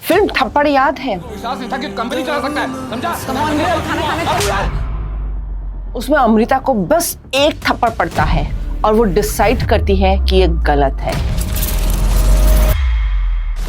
Film थप्पड़ याद है? विश्वास नहीं था कि कंपनी चला सकता है, समझा? उसमें अमृता को बस एक थप्पड़ पड़ता है और वो डिसाइड करती है कि ये गलत है।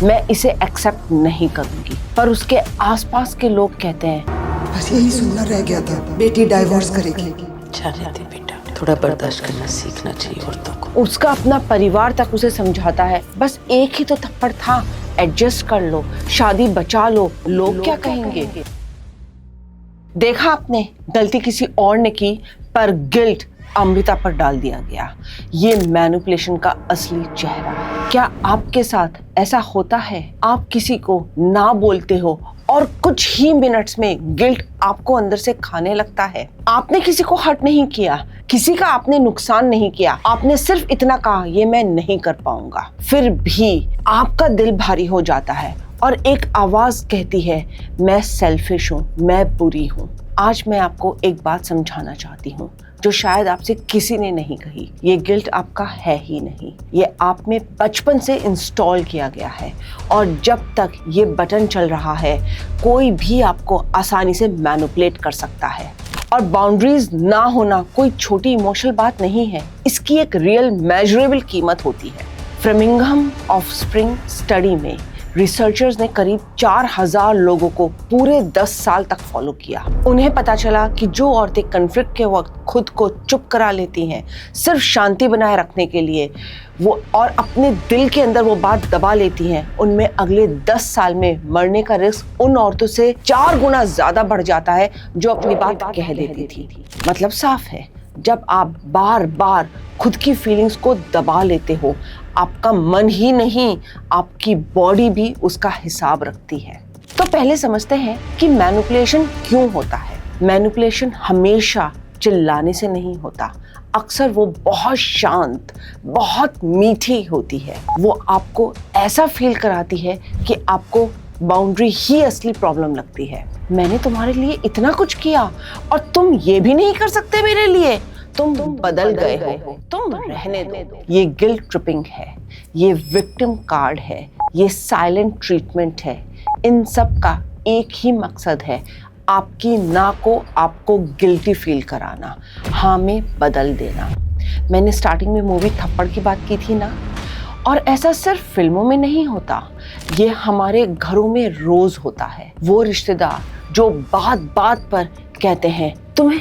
मैं इसे एक्सेप्ट नहीं करूंगी, पर उसके आसपास के लोग कहते हैं बस यही सुनना रह गया था, बेटी डाइवोर्स करेगी। जाने दे बेटा, थोड़ा बर्दाश्त करना सीखना चाहिए औरतों को। उसका अपना परिवार तक उसे समझाता है, बस एक ही तो थप्पड़ था, एडजस्ट कर लो, शादी बचा लो, लोग क्या कहेंगे। देखा आपने, गलती किसी और ने की पर गिल्ट अमृता पर डाल दिया गया। ये मैनिपुलेशन का असली चेहरा है। क्या आपके साथ ऐसा होता है? आप किसी को ना बोलते हो और कुछ ही मिनट्स में गिल्ट आपको अंदर से खाने लगता है। आपने किसी को हर्ट नहीं किया, किसी का आपने नुकसान नहीं किया, आपने सिर्फ इतना कहा ये मैं नहीं कर पाऊंगा, फिर भी आपका दिल भारी हो जाता है और एक आवाज कहती है मैं सेल्फिश हूँ, मैं बुरी हूँ। आज मैं आपको एक बात समझाना चाहती हूँ जो शायद आपसे किसी ने नहीं कही। ये गिल्ट आपका है ही नहीं, ये आप में बचपन से इंस्टॉल किया गया है और जब तक ये बटन चल रहा है कोई भी आपको आसानी से मैनिपुलेट कर सकता है। और बाउंड्रीज ना होना कोई छोटी इमोशनल बात नहीं है, इसकी एक रियल मेजरेबल कीमत होती है। फ्रेमिंघम ऑफस्प्रिंग स्टडी में रिसर्चर्स ने करीब 4000 लोगों को पूरे 10 साल तक फॉलो किया। उन्हें पता चला कि जो औरतें कन्फ्लिक्ट के वक्त खुद को चुप करा लेती हैं सिर्फ शांति बनाए रखने के लिए, वो और अपने दिल के अंदर वो बात दबा लेती हैं, उनमें अगले 10 साल में मरने का रिस्क उन औरतों से 4 गुना ज्यादा बढ़ जाता है जो अपनी बात कह देती थी। मतलब साफ है, जब आप बार बार खुद की फीलिंग्स को दबा लेते हो, आपका मन ही नहीं आपकी बॉडी भी उसका हिसाब रखती है। तो पहले समझते हैं कि मैनिपुलेशन क्यों होता है। मैनिपुलेशन हमेशा चिल्लाने से नहीं होता, अक्सर वो बहुत शांत, बहुत मीठी होती है। वो आपको ऐसा फील कराती है कि आपको बाउंड्री ही असली प्रॉब्लम लगती है। मैंने तुम्हारे लिए इतना कुछ किया और तुम ये भी नहीं कर सकते मेरे लिए, तुम बदल गए हो, तुम रहने दो। ये गिल्ट ट्रिपिंग है, ये विक्टिम कार्ड है, ये साइलेंट ट्रीटमेंट है। इन सब का एक ही मकसद है, आपकी ना को आपको गिल्टी फील कराना, हाँ में बदल देना। मैंने स्टार्टिंग में मूवी थप्पड़ की बात की थी ना, और ऐसा सिर्फ फिल्मों में नहीं होता, ये हमारे घरों में रोज होता है। वो रिश्तेदार जो बात बात पर कहते हैं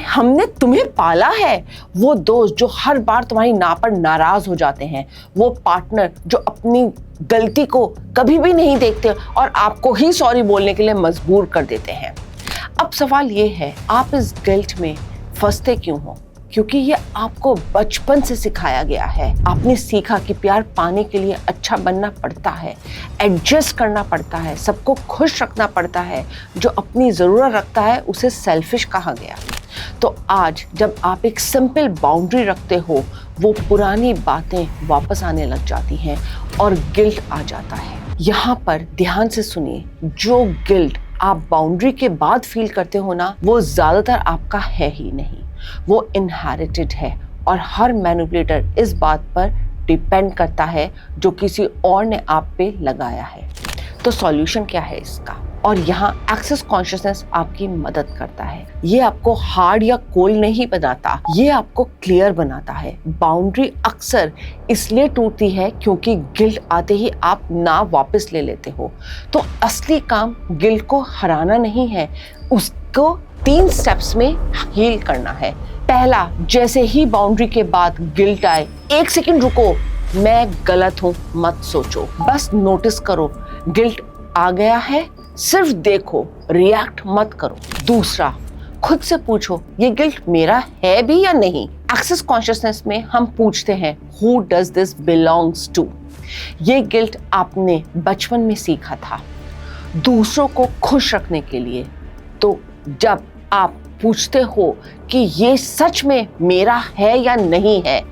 हमने तुम्हें पाला है, वो दोस्त जो हर बार तुम्हारी ना पर नाराज हो जाते हैं, वो पार्टनर जो अपनी गलती को कभी भी नहीं देखते और आपको ही सॉरी बोलने के लिए मजबूर कर देते हैं। अब सवाल ये है, आप इस गिल्ट में फंसते क्यों हो? क्योंकि ये आपको बचपन से सिखाया गया है। आपने सीखा कि प्यार पाने के लिए अच्छा बनना पड़ता है, एडजस्ट करना पड़ता है, सबको खुश रखना पड़ता है, जो अपनी ज़रूरत रखता है उसे सेल्फिश कहा गया। तो आज जब आप एक सिंपल बाउंड्री रखते हो, वो पुरानी बातें वापस आने लग जाती हैं और गिल्ट आ जाता है। यहाँ पर ध्यान से सुनिए, जो गिल्ट आप बाउंड्री के बाद फील करते हो ना, वो ज़्यादातर आपका है ही नहीं, वो इनहेरिटेड है और हर मैनिपुलेटर इस बात पर डिपेंड करता है जो किसी और ने आप पे लगाया है। तो सॉल्यूशन क्या है इसका? और यहाँ एक्सेस कॉन्शियसनेस आपकी मदद करता है। ये आपको हार्ड या कोल्ड नहीं बनाता, ये आपको क्लियर बनाता है। बाउंड्री अक्सर इसलिए टूटती है क्योंकि गिल्ट आते ही आप ना वापस ले लेते हो। तो असली काम गिल्ट को हराना नहीं है, उसको 3 स्टेप्स में हील करना है। पहला, जैसे ही बाउंड्री के बाद गिल्ट आए, 1 सेकंड रुको, मैं गलत हूँ मत सोचो, बस नोटिस करो गिल्ट आ गया है, सिर्फ देखो, रिएक्ट मत करो। दूसरा, खुद से पूछो ये गिल्ट मेरा है भी या नहीं। एक्सेस कॉन्शियसनेस में हम पूछते हैं who does this belongs to. ये गिल्ट आपने बचपन में सीखा था दूसरों को खुश रखने के लिए। तो जब आप पूछते हो कि ये सच में मेरा है या नहीं है,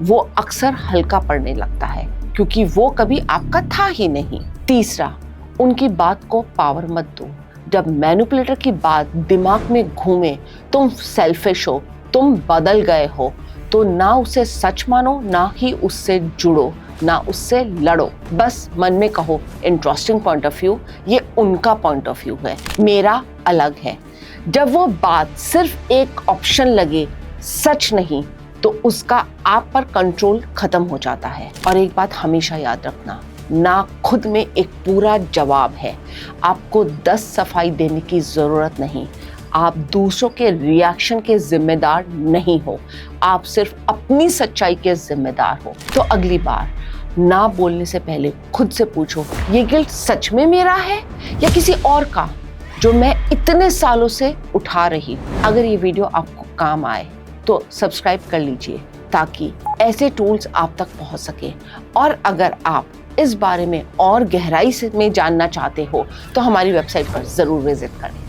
वो अक्सर हल्का पड़ने लगता है क्योंकि वो कभी आपका था ही नहीं। तीसरा, उनकी बात को पावर मत दो। जब मैनिपुलेटर की बात दिमाग में घूमे, तुम सेल्फिश हो, तुम बदल गए हो, तो ना उसे सच मानो, ना ही उससे जुड़ो। ना उससे लड़ो। बस मन में कहो इंटरेस्टिंग पॉइंट ऑफ व्यू, ये उनका पॉइंट ऑफ व्यू है, मेरा अलग है। जब वो बात सिर्फ एक ऑप्शन लगे, सच नहीं, तो उसका आप पर कंट्रोल खत्म हो जाता है। और एक बात हमेशा याद रखना, ना खुद में एक पूरा जवाब है। आपको 10 सफाई देने की जरूरत नहीं। आप दूसरों के रिएक्शन के जिम्मेदार नहीं हो, आप सिर्फ अपनी सच्चाई के जिम्मेदार हो। तो अगली बार ना बोलने से पहले खुद से पूछो, ये गिल्ट सच में मेरा है या किसी और का, जो मैं इतने सालों से उठा रही हूँ। अगर ये वीडियो आपको काम आए तो सब्सक्राइब कर लीजिए ताकि ऐसे टूल्स आप तक पहुंच सके। और अगर आप इस बारे में और गहराई से जानना चाहते हो तो हमारी वेबसाइट पर जरूर विजिट करें।